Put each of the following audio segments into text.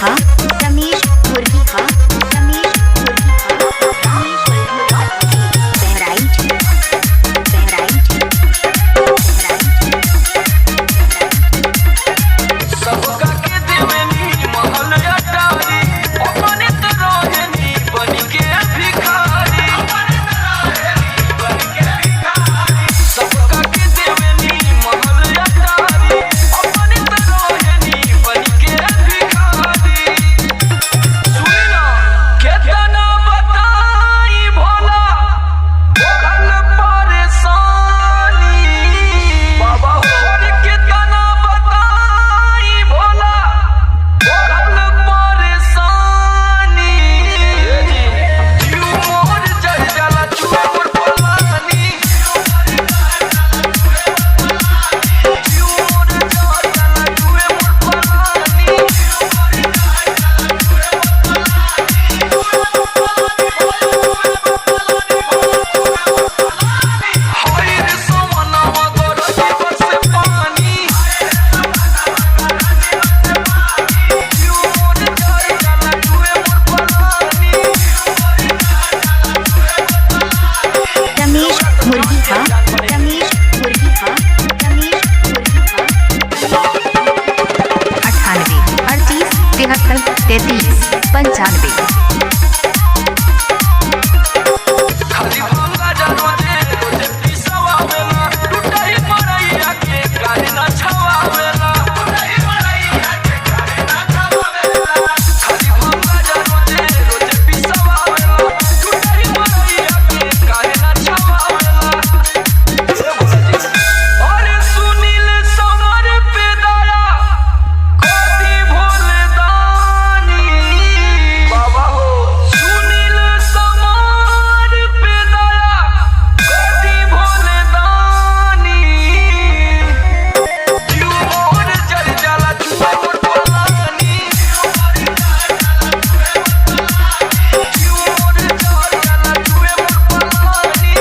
खा रमेश मुर्गी खा रमेश मुर्गी खा बहराइच बहराइच सबका के देवनी महल अटारी अपने तो रोहनी बन के भिखारी सबका के देवनी महल अटारी अपने तो रोहनी बन के भिखारी सुनी ना केतना बताई भोला भोगल परेशानी बाबा होर केतना बताई भोला भोगल परेशानी जीव मोर जल जाला चुए मोर पलानी जीव मोर जल जाला चुए मोर पलानी हाय रे सोमनावा गरजे बरसे पानी जीव मोर जल जाला चुए मोर पलानी रमेश मुर्गी खा रमेश मुर्गी खा रमेश मुर्गी खा 98 38 73 33 95। खाली भांगा जानो दे रोजे पिसवावेला टूटाई मरैया के काहे ना छवावेला टूटाई मरैया के काहे ना छवावेला खाली भांगा जानो दे रोजे पिसवावेला टूटाई मरैया के काहे ना छवावेला अरे सुनील समर पे दया कदी भोले दानी बाबा हो सुनील समर पे दया कदी भोले दानी जीव मोर जल जाला चुए मोर पलानी जीव मोर जल जाला चुए मोर पलानी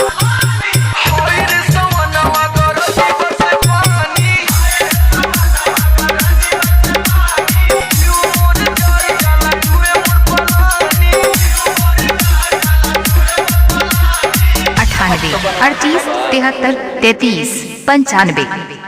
हाय रे सोमनावा गरजे बरसे पानी जीव मोर जल जाला चुए मोर पलानी 98 38 73 33 95।